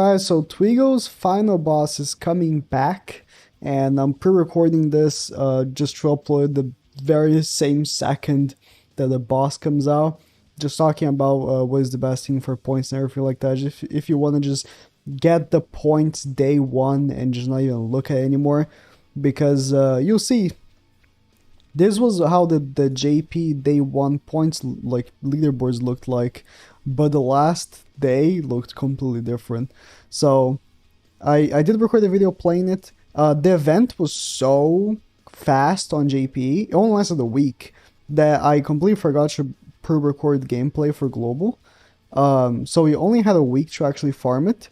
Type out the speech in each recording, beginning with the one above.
Guys, so TWIGO's final boss is coming back, and I'm pre-recording this just to upload the very same second that the boss comes out. Just talking about what is the best thing for points and everything like that. If you want to just get the points day one and just not even look at it anymore, because you'll see this was how the JP day one points like leaderboards looked like, but the last day looked completely different. So I did record a video playing it. The event was so fast on JP, it only lasted a week, that I completely forgot to pre-record gameplay for global. So we only had a week to actually farm it,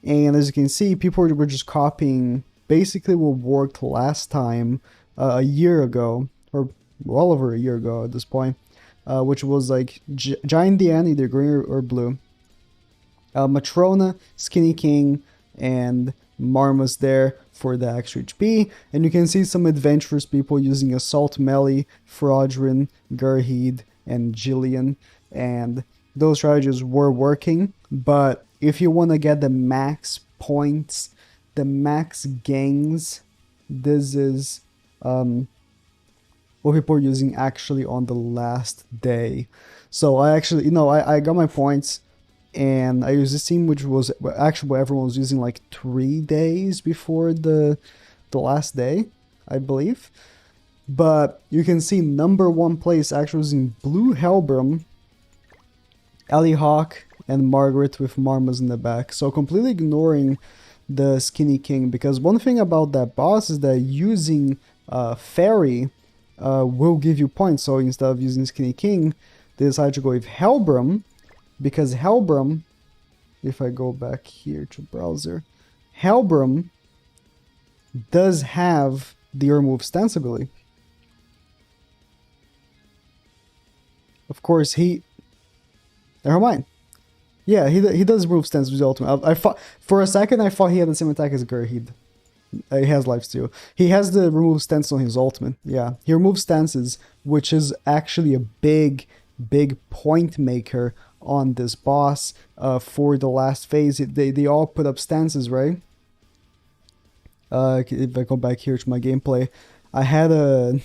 and as you can see, people were just copying basically what worked last time a year ago, or well over a year ago at this point, which was like Giant DN, either green or blue, Matrona, Skinny King, and Marmas there for the extra HP. And you can see some adventurous people using Assault Melee, Fraudrin, Garheed, and Jillian. And those strategies were working, but if you want to get the max points, the max gangs, this is what people are using actually on the last day. So I actually, I got my points, and I used this team, which was actually what everyone was using like 3 days before the last day, I believe. But you can see number one place actually was in Blue Hellbrum, Ellie Hawk, and Margaret with Marmas in the back. So completely ignoring the Skinny King, because one thing about that boss is that using Fairy will give you points. So instead of using Skinny King, they decided to go with Hellbrum, because Hellbrum, if I go back here to browser, Hellbrum does have the remove stance ability. Of course, never mind. Yeah, he does remove stance with his ultimate. I thought for a second I thought he had the same attack as Garheed. He has lifesteal. He has the remove stance on his ultimate. Yeah, he removes stances, which is actually a big point maker on this boss for the last phase. They all put up stances, right? If I go back here to my gameplay, I had a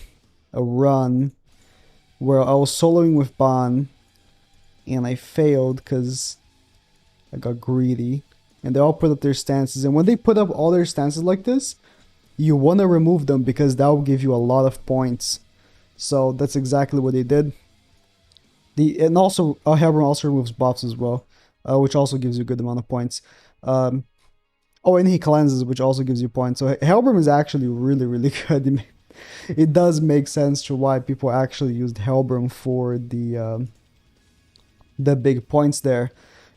run where I was soloing with Ban, and I failed because I got greedy. And they all put up their stances, and when they put up all their stances like this, you want to remove them because that will give you a lot of points. So that's exactly what they did. And also Hellbrum also removes buffs as well, which also gives you a good amount of points. Oh, and he cleanses, which also gives you points. So Hellbrum is actually really good. It does make sense to why people actually used Hellbrum for the big points there.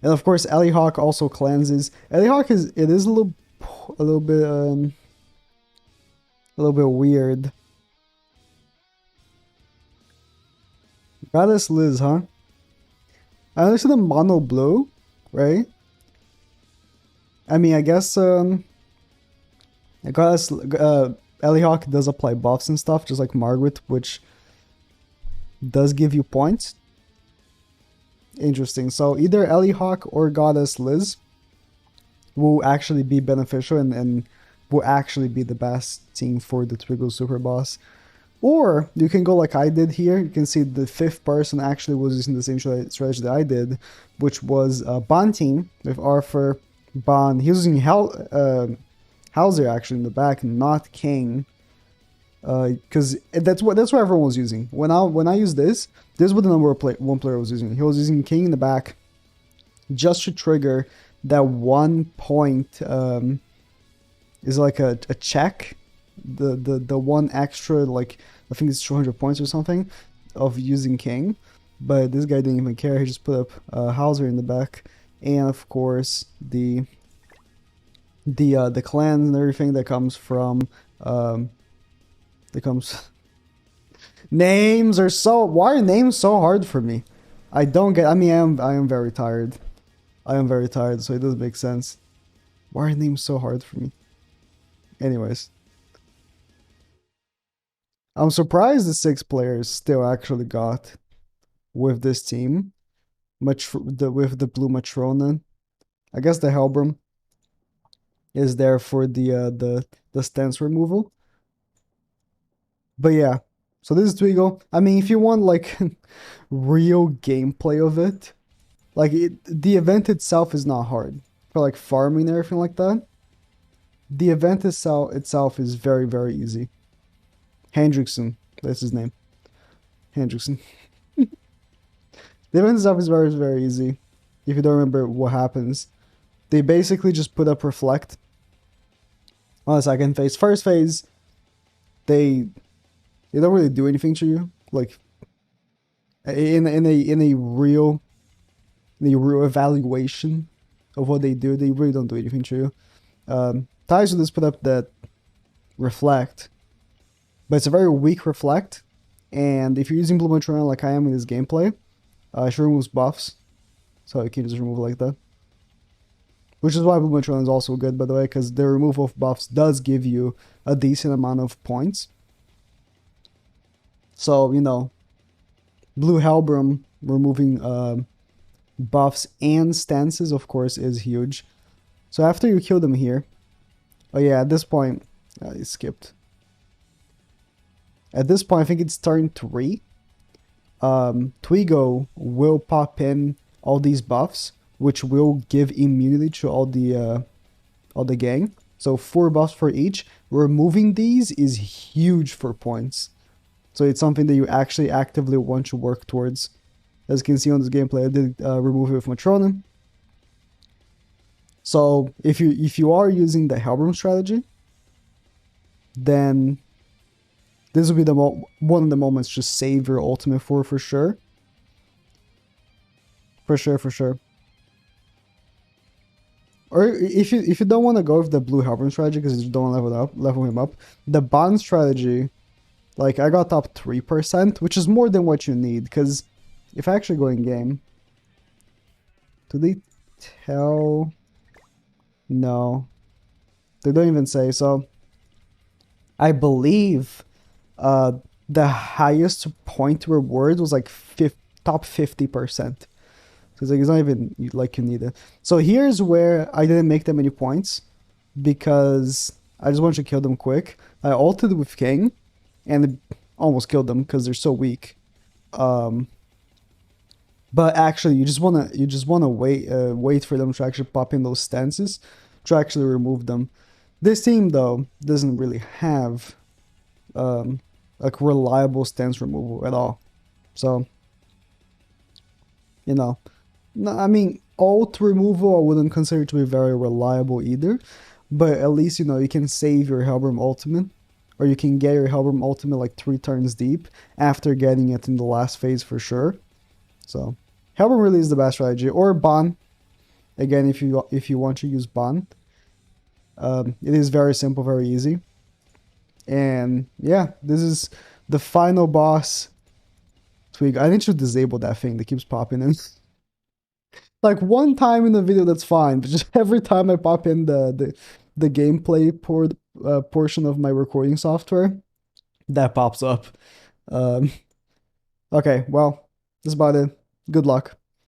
And of course, Ellie Hawk also cleanses. Ellie Hawk is a little bit weird. Goddess Liz, huh? I understand the mono blue, right? I mean, I guess Goddess Ellie Hawk does apply buffs and stuff, just like Margaret, which does give you points. Interesting. So either Ellie Hawk or Goddess Liz will actually be beneficial and will actually be the best team for the TWIGO Super Boss. Or you can go like I did here. You can see the fifth person actually was using the same strategy that I did, which was Ban team with Arthur, Ban. He was using Hauser actually in the back, not King. Because that's what everyone was using. When I used this is what the number of one player was using. He was using King in the back just to trigger that 1 point. Is like a check. The one extra, like I think it's 200 points or something of using King, but this guy didn't even care. He just put up Hauser in the back, and of course the clans and everything that comes from names are so, why are names so hard for me? I don't get. I mean, I am very tired. I am very tired, so it doesn't make sense. Why are names so hard for me? Anyways, I'm surprised the 6 players still actually got with this team. With the blue Matrona. I guess the Hellbrum. is there for the stance removal. But yeah, so this is TWIGO. I mean, if you want like real gameplay of it, like the event itself is not hard for like farming and everything like that. The event itself is very easy. Hendrickson, that's his name. Hendrickson. The event itself is very easy. If you don't remember what happens, they basically just put up reflect on the second phase. First phase, they they don't really do anything to you. Like in a real evaluation of what they really don't do anything to you. Ties will just put up that reflect, but it's a very weak reflect. And if you're using Blue Matron like I am in this gameplay, she removes buffs, so you can just remove like that. Which is why Blue Matron is also good, by the way, because the removal of buffs does give you a decent amount of points. So, Blue Helbram removing buffs and stances, of course, is huge. So after you kill them here, oh yeah, at this point, I skipped. At this point, I think it's turn 3. TWIGO will pop in all these buffs, which will give immunity to all the gang. So 4 buffs for each. Removing these is huge for points. So it's something that you actually actively want to work towards. As you can see on this gameplay, I did remove it with Matrona. So if you are using the Helbram strategy, then this will be one of the moments to save your ultimate for sure. For sure. Or if you don't want to go with the blue Helbram strategy because you don't want to level him up, the bond strategy, like I got up 3%, which is more than what you need. Because if I actually go in game, do they tell? No, they don't even say. So I believe uh the highest point reward was like top 50%. So it's not even like you need it. So here's where I didn't make that many points because I just wanted to kill them quick. I ulted with King and it almost killed them because they're so weak. Um, but actually, you just wanna wait for them to actually pop in those stances to actually remove them. This team though doesn't really have um, like reliable stance removal at all. So you know, no, I mean, alt removal I wouldn't consider to be very reliable either, but at least you can save your Helbram ultimate, or you can get your Helbram ultimate like 3 turns deep after getting it in the last phase for sure. So Helbram really is the best strategy, or Ban. Again, if you want to use Ban, it is very simple, very easy, and yeah, this is the final boss. Twig. I need to disable that thing that keeps popping in. Like one time in the video, that's fine, but just every time I pop in the gameplay portion of my recording software, that pops up. Um, okay, well, that's about it. Good luck.